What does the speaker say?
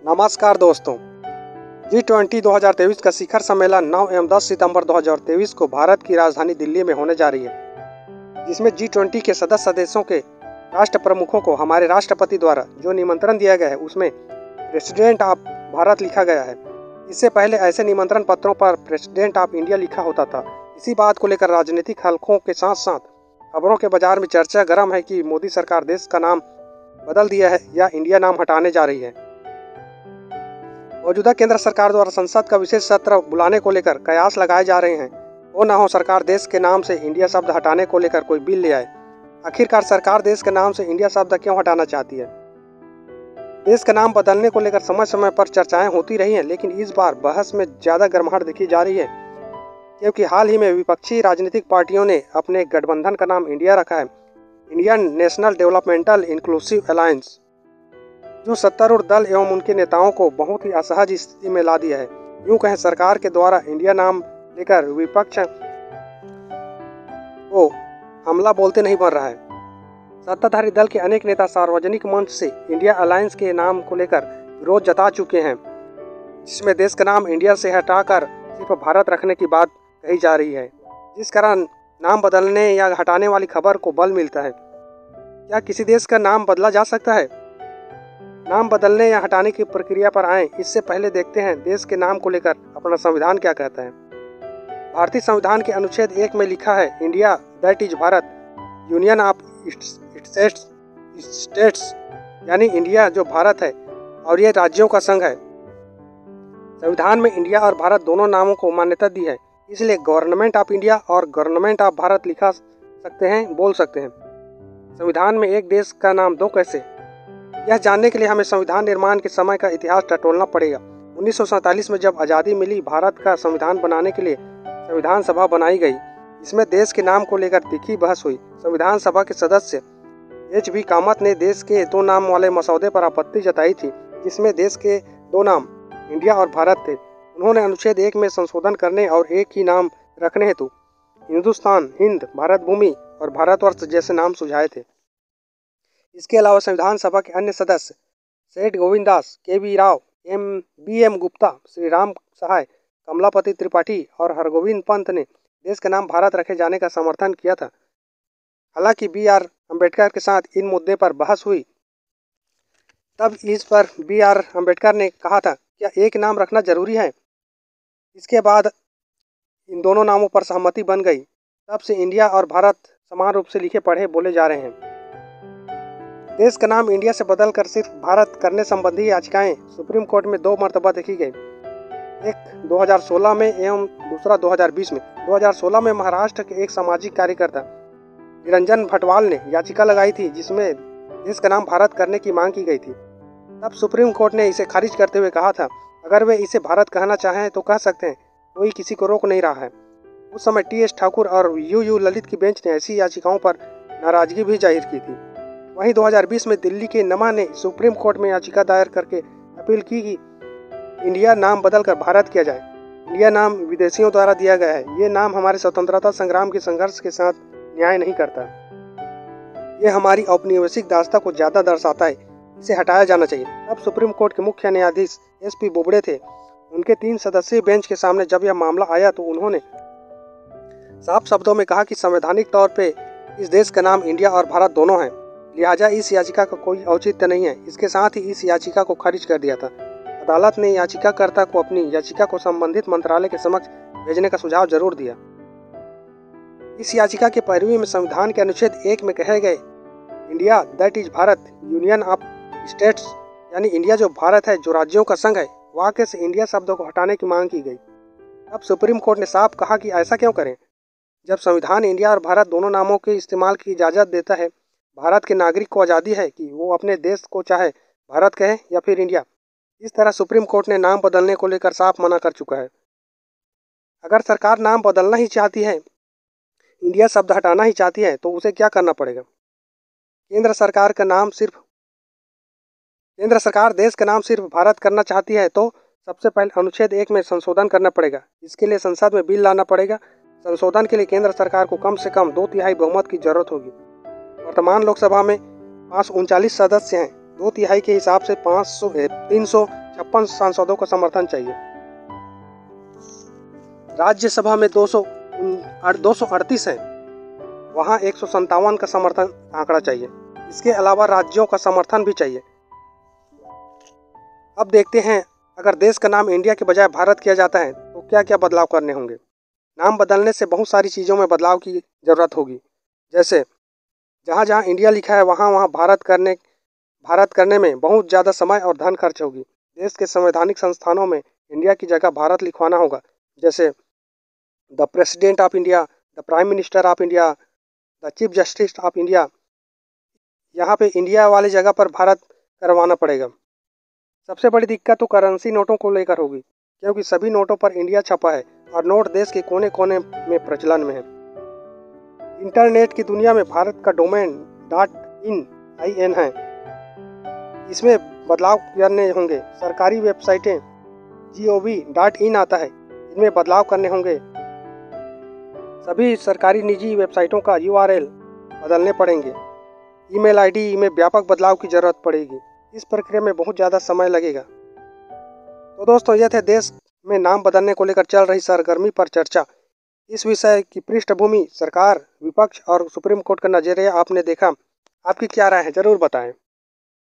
नमस्कार दोस्तों। G20 2023 का शिखर सम्मेलन 9 एवं 10 सितंबर 2023 को भारत की राजधानी दिल्ली में होने जा रही है, जिसमें G20 के सदस्य देशों के राष्ट्र प्रमुखों को हमारे राष्ट्रपति द्वारा जो निमंत्रण दिया गया है उसमें प्रेसिडेंट ऑफ भारत लिखा गया है। इससे पहले ऐसे निमंत्रण पत्रों पर प्रेसिडेंट ऑफ इंडिया लिखा होता था। इसी बात को लेकर राजनीतिक हलकों के साथ साथ खबरों के बाजार में चर्चा गर्म है कि मोदी सरकार देश का नाम बदल दिया है या इंडिया नाम हटाने जा रही है। मौजूदा केंद्र सरकार द्वारा संसद का विशेष सत्र बुलाने को लेकर कयास लगाए जा रहे हैं। वो न हो सरकार देश के नाम से इंडिया शब्द हटाने को लेकर कोई बिल ले आए। आखिरकार सरकार देश के नाम से इंडिया शब्द क्यों हटाना चाहती है? देश का नाम बदलने को लेकर समय समय पर चर्चाएं होती रही हैं, लेकिन इस बार बहस में ज़्यादा गर्माहट देखी जा रही है, क्योंकि हाल ही में विपक्षी राजनीतिक पार्टियों ने अपने गठबंधन का नाम इंडिया रखा है, Indian national developmental inclusive alliance, जो सत्तारूढ़ दल एवं उनके नेताओं को बहुत ही असहज स्थिति में ला दिया है। यूं कहें सरकार के द्वारा इंडिया नाम लेकर विपक्ष को हमला बोलते नहीं बन रहा है। सत्ताधारी दल के अनेक नेता सार्वजनिक मंच से इंडिया अलायंस के नाम को लेकर विरोध जता चुके हैं, जिसमें देश का नाम इंडिया से हटाकर सिर्फ भारत रखने की बात कही जा रही है, जिस कारण नाम बदलने या हटाने वाली खबर को बल मिलता है। क्या किसी देश का नाम बदला जा सकता है? नाम बदलने या हटाने की प्रक्रिया पर आएं, इससे पहले देखते हैं देश के नाम को लेकर अपना संविधान क्या कहता है। भारतीय संविधान के अनुच्छेद 1 में लिखा है, India that is Bharat, union of states, यानी इंडिया जो भारत है और ये राज्यों का संघ है। संविधान में इंडिया और भारत दोनों नामों को मान्यता दी है, इसलिए गवर्नमेंट ऑफ इंडिया और गवर्नमेंट ऑफ भारत लिखा सकते हैं, बोल सकते हैं। संविधान में एक देश का नाम दो कैसे? यह जानने के लिए हमें संविधान निर्माण के समय का इतिहास टटोलना पड़ेगा। 1947 में जब आज़ादी मिली, भारत का संविधान बनाने के लिए संविधान सभा बनाई गई। इसमें देश के नाम को लेकर तीखी बहस हुई। संविधान सभा के सदस्य H.V. कामत ने देश के दो नाम वाले मसौदे पर आपत्ति जताई थी, जिसमें देश के दो नाम इंडिया और भारत थे। उन्होंने अनुच्छेद 1 में संशोधन करने और एक ही नाम रखने हेतु हिंदुस्तान, हिंद, भारत भूमि और भारतवर्ष जैसे नाम सुझाए थे। इसके अलावा संविधान सभा के अन्य सदस्य सेठ गोविंद दास, के.वी. राव, B.M. गुप्ता, श्री राम सहाय, कमलापति त्रिपाठी और हरगोविंद पंत ने देश का नाम भारत रखे जाने का समर्थन किया था। हालांकि B.R. अम्बेडकर के साथ इन मुद्दे पर बहस हुई। तब इस पर B.R. अम्बेडकर ने कहा था, क्या एक नाम रखना जरूरी है? इसके बाद इन दोनों नामों पर सहमति बन गई। तब से इंडिया और भारत समान रूप से लिखे पढ़े बोले जा रहे हैं। देश का नाम इंडिया से बदलकर सिर्फ भारत करने संबंधी याचिकाएं सुप्रीम कोर्ट में 2 मरतबा देखी गई, एक 2016 में एवं दूसरा 2020 में। 2016 में महाराष्ट्र के एक सामाजिक कार्यकर्ता निरंजन भटवाल ने याचिका लगाई थी, जिसमें देश का नाम भारत करने की मांग की गई थी। तब सुप्रीम कोर्ट ने इसे खारिज करते हुए कहा था, अगर वे इसे भारत कहना चाहें तो कह सकते हैं, कोई किसी को रोक नहीं रहा है। उस समय T.S. ठाकुर और U ललित की बेंच ने ऐसी याचिकाओं पर नाराजगी भी जाहिर की थी। वहीं 2020 में दिल्ली के नमा ने सुप्रीम कोर्ट में याचिका दायर करके अपील की कि इंडिया नाम बदलकर भारत किया जाए। इंडिया नाम विदेशियों द्वारा दिया गया है। ये नाम हमारे स्वतंत्रता संग्राम के संघर्ष के साथ न्याय नहीं करता। ये हमारी औपनिवेशिक दास्ता को ज़्यादा दर्शाता है, इसे हटाया जाना चाहिए। अब सुप्रीम कोर्ट के मुख्य न्यायाधीश S.P. बोबड़े थे। उनके 3 सदस्यीय बेंच के सामने जब यह मामला आया तो उन्होंने साफ शब्दों में कहा कि संवैधानिक तौर पर इस देश का नाम इंडिया और भारत दोनों हैं, लिहाजा इस याचिका का कोई औचित्य नहीं है। इसके साथ ही इस याचिका को खारिज कर दिया था। अदालत ने याचिकाकर्ता को अपनी याचिका को संबंधित मंत्रालय के समक्ष भेजने का सुझाव जरूर दिया। इस याचिका के पैरवी में संविधान के अनुच्छेद 1 में कहे गए, India that is Bharat, union of states, यानी इंडिया जो भारत है, जो राज्यों का संघ है, वाक्य से इंडिया शब्द को हटाने की मांग की गई। अब सुप्रीम कोर्ट ने साफ कहा कि ऐसा क्यों करें, जब संविधान इंडिया और भारत दोनों नामों के इस्तेमाल की इजाज़त देता है। भारत के नागरिक को आज़ादी है कि वो अपने देश को चाहे भारत कहे या फिर इंडिया। इस तरह सुप्रीम कोर्ट ने नाम बदलने को लेकर साफ मना कर चुका है। अगर सरकार नाम बदलना ही चाहती है, इंडिया शब्द हटाना ही चाहती है, तो उसे क्या करना पड़ेगा? केंद्र सरकार देश का नाम सिर्फ भारत करना चाहती है तो सबसे पहले अनुच्छेद 1 में संशोधन करना पड़ेगा। इसके लिए संसद में बिल लाना पड़ेगा। संशोधन के लिए केंद्र सरकार को कम से कम 2/3 बहुमत की जरूरत होगी। वर्तमान लोकसभा में 539 सदस्य हैं। 2/3 के हिसाब से 300 256 सांसदों का समर्थन चाहिए। राज्यसभा में 238 है, वहाँ 157 का समर्थन आंकड़ा चाहिए। इसके अलावा राज्यों का समर्थन भी चाहिए। अब देखते हैं, अगर देश का नाम इंडिया के बजाय भारत किया जाता है तो क्या क्या बदलाव करने होंगे। नाम बदलने से बहुत सारी चीज़ों में बदलाव की ज़रूरत होगी। जैसे जहाँ जहाँ इंडिया लिखा है वहाँ वहाँ भारत करने में बहुत ज़्यादा समय और धन खर्च होगी। देश के संवैधानिक संस्थानों में इंडिया की जगह भारत लिखवाना होगा, जैसे the president of India, the prime minister of India, the chief justice of India. यहाँ पे इंडिया वाली जगह पर भारत करवाना पड़ेगा। सबसे बड़ी दिक्कत तो करेंसी नोटों को लेकर होगी, क्योंकि सभी नोटों पर इंडिया छपा है और नोट देश के कोने कोने में प्रचलन में है। इंटरनेट की दुनिया में भारत का डोमेन .in है, इसमें बदलाव करने होंगे। सरकारी वेबसाइटें gov.in आता है, इनमें बदलाव करने होंगे। सभी सरकारी निजी वेबसाइटों का URL बदलने पड़ेंगे। ईमेल आईडी में व्यापक बदलाव की ज़रूरत पड़ेगी। इस प्रक्रिया में बहुत ज़्यादा समय लगेगा। तो दोस्तों, यह थे देश में नाम बदलने को लेकर चल रही सरगर्मी पर चर्चा। इस विषय की पृष्ठभूमि, सरकार, विपक्ष और सुप्रीम कोर्ट का नजरिया आपने देखा। आपकी क्या राय है, ज़रूर बताएं।